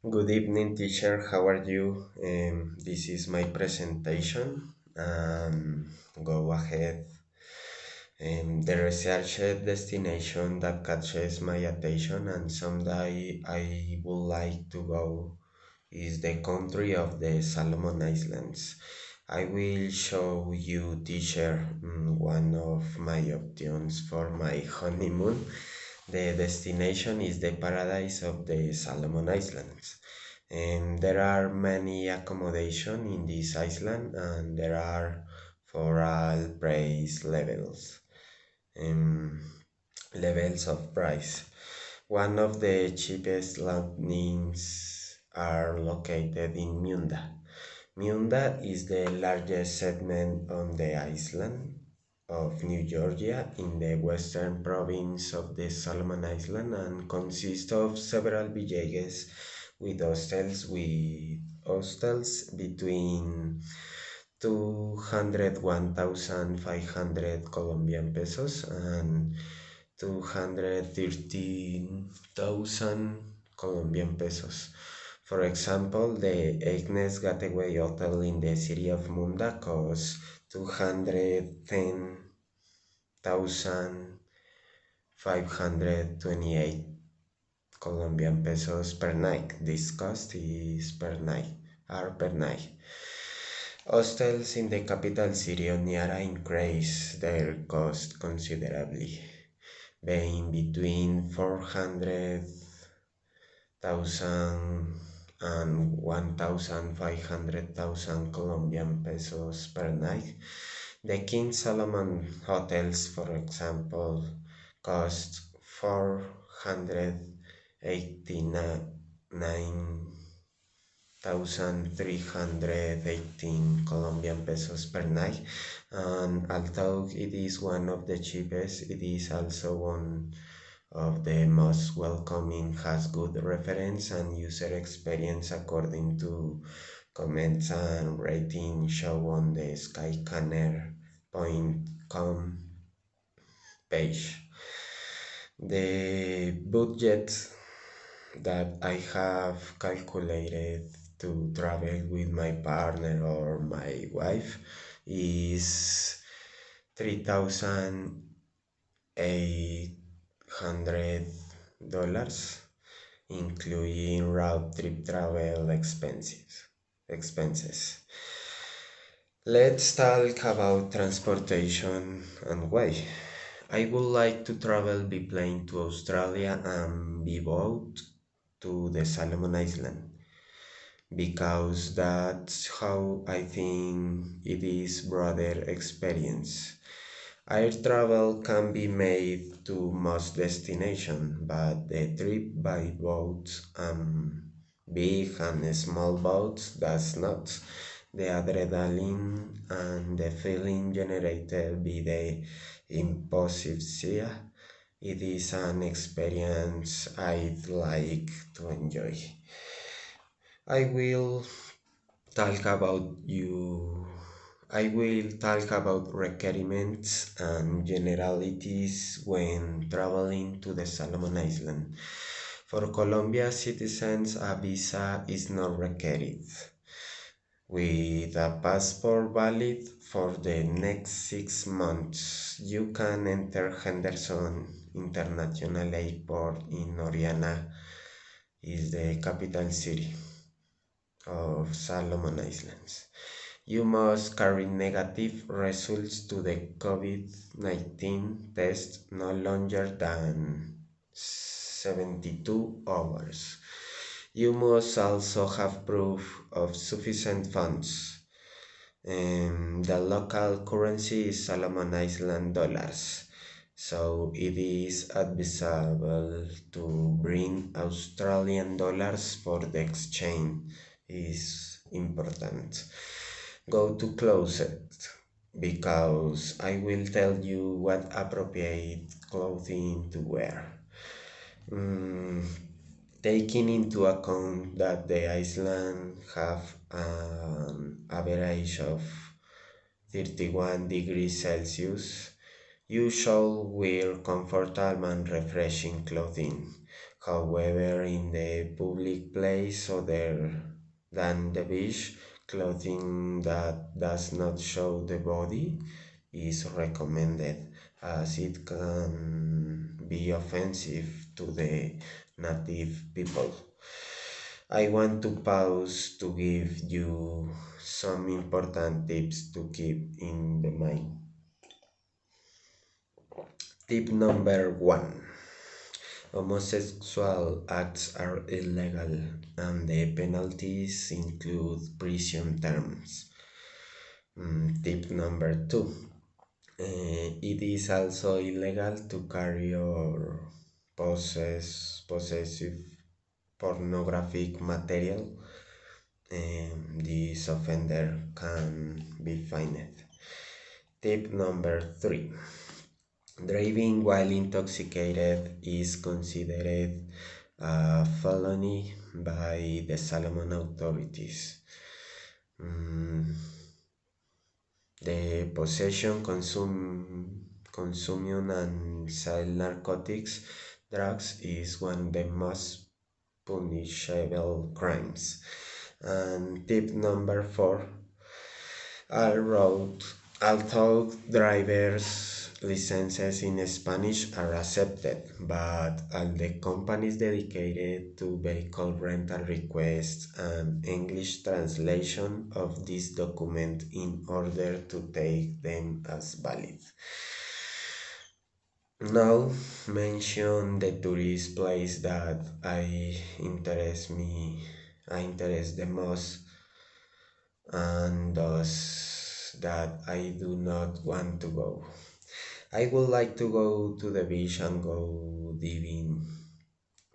Good evening, teacher. How are you? This is my presentation. Go ahead. The research destination that catches my attention and someday I would like to go is the country of the Solomon Islands. I will show you, teacher, one of my options for my honeymoon. The destination is the paradise of the Solomon Islands. And there are many accommodation in this island and there are for all price um, levels of price. One of the cheapest landings are located in Munda. Munda is the largest settlement on the island of New Georgia in the western province of the Solomon Island and consists of several villages with hostels between 201,500 Colombian pesos and 213,000 Colombian pesos. For example, the Agnes Gateway Hotel in the city of Munda costs 210,528 Colombian pesos per night. This cost is per night, are per night. Hostels in the capital city of Niara increase their cost considerably, being between 400,000 and 1,500,000 Colombian pesos per night. The King Solomon hotels, for example, cost 489,318 Colombian pesos per night. And although it is one of the cheapest, it is also one of the most welcoming, has good reference and user experience according to comments and ratings show on the skycanner.com page. The budget that I have calculated to travel with my partner or my wife is 3,800 including route trip travel expenses. Let's talk about transportation and way. I would like to travel by plane to Australia and by boat to the Solomon Island because that's how I think it is broader experience. Air travel can be made to most destinations, but the trip by boat big and small boats does not. The adrenaline and the feeling generated by the impossible, it is an experience I'd like to enjoy. I will talk about you. I will talk about requirements and generalities when traveling to the Solomon Island. For Colombia citizens, a visa is not required. With a passport valid for the next 6 months, you can enter Henderson International Airport in Oriana, is the capital city of Solomon Islands. You must carry negative results to the COVID-19 test no longer than 72 hours. You must also have proof of sufficient funds. The local currency is Solomon Island dollars, so it is advisable to bring Australian dollars for the exchange is important. Go to closet because I will tell you what appropriate clothing to wear. Mm, Taking into account that the island have an average of 31 degrees Celsius, you should wear comfortable and refreshing clothing. However, in the public place other than the beach, clothing that does not show the body is recommended as it can be offensive to the native people. I want to pause to give you some important tips to keep in the mind. Tip number one: homosexual acts are illegal and the penalties include prison terms. Tip number two: it is also illegal to carry or possessive pornographic material. This offender can be fined. Tip number three: driving while intoxicated is considered a felony by the Solomon authorities. Mm, the possession, consumption, and sale narcotics drugs is one of the most punishable crimes. And tip number four: although drivers' licenses in Spanish are accepted, but all the companies dedicated to vehicle rental request an English translation of this document in order to take them as valid. Now mention the tourist place that I interest the most, and those that I do not want to go. I would like to go to the beach and go diving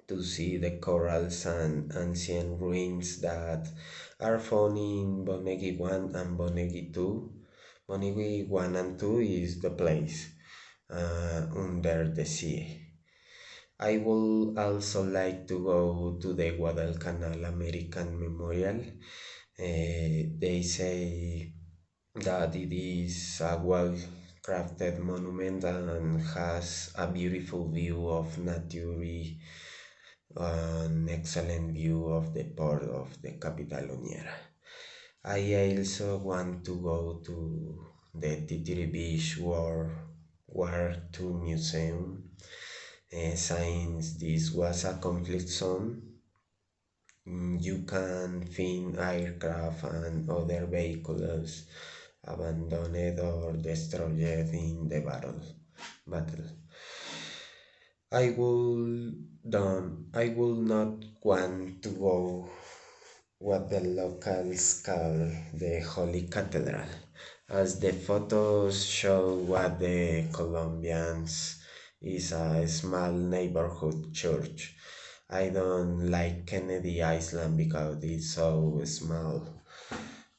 to see the corals and ancient ruins that are found in Bonegi 1 and Bonegi 2. Bonegi 1 and 2 is the place under the sea. I would also like to go to the Guadalcanal American Memorial. They say that it is a well crafted monument and has a beautiful view of nature, an excellent view of the port of the capital Uniera. I also want to go to the Titiri Beach War II Museum. Since this was a conflict zone, you can find aircraft and other vehicles abandoned or destroyed in the battle. I will not want to go what the locals call the Holy Cathedral, as the photos show what the Colombians is a small neighborhood church. I don't like Kennedy Island because it's so small,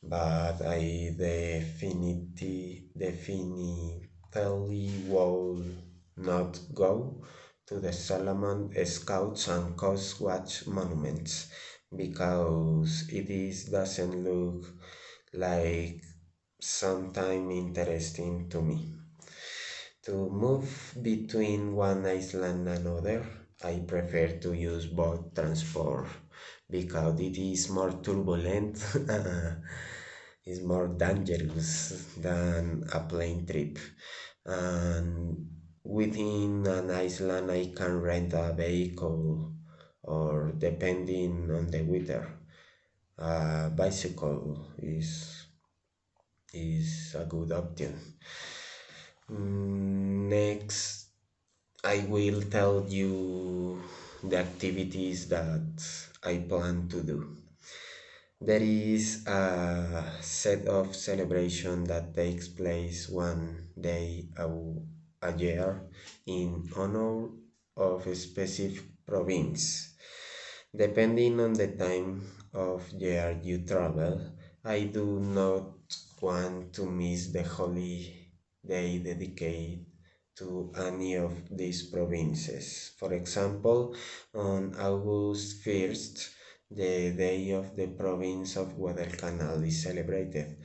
but I definitely will not go to the Solomon Scouts and Coast Watch monuments because doesn't look like something interesting to me. To move between one island and another, I prefer to use boat transport because it is more turbulent, is more dangerous than a plane trip. And within an island, I can rent a vehicle or depending on the weather, a bicycle is a good option. Next, I will tell you the activities that I plan to do. There is a set of celebration that takes place one day a year in honor of a specific province. Depending on the time of year you travel, I do not want to miss the holy day dedicated to any of these provinces. For example, on August 1st, the day of the province of Guadalcanal is celebrated.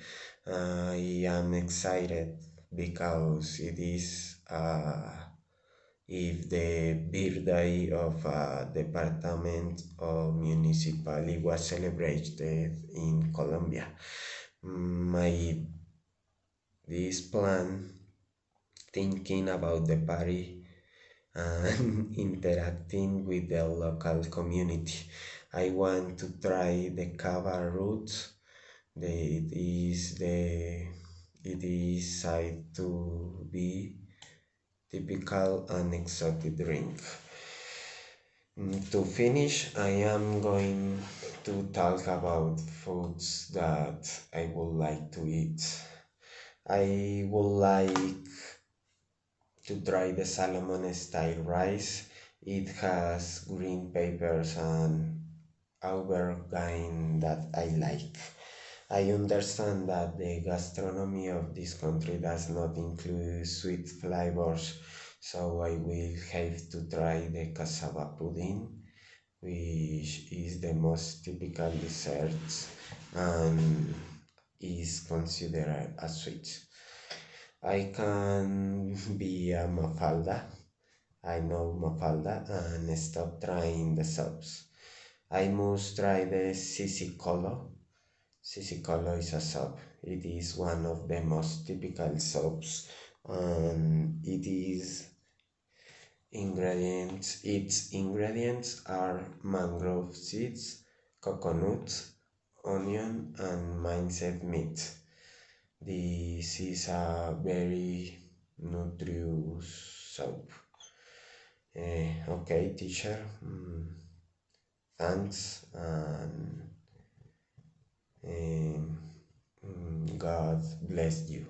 I am excited because if the birthday of a department or municipality was celebrated in Colombia. My this plan thinking about the party and interacting with the local community. I want to try the cava route. It is said to be typical and exotic drink. To finish, I am going to talk about foods that I would like to eat. I would like to try the Salomon style rice. It has green peppers and aubergine that I like. I understand that the gastronomy of this country does not include sweet flavors, so I will have to try the cassava pudding, which is the most typical dessert and is considered a sweet. I can be a Mafalda. I know Mafalda and stop trying the soups. I must try the sisicolo. Sisicolo is a soup. It is one of the most typical soups and its ingredients are mangrove seeds, coconut, onion and minced meat. This is a very nutritious soup. Okay, teacher. Thanks and God bless you.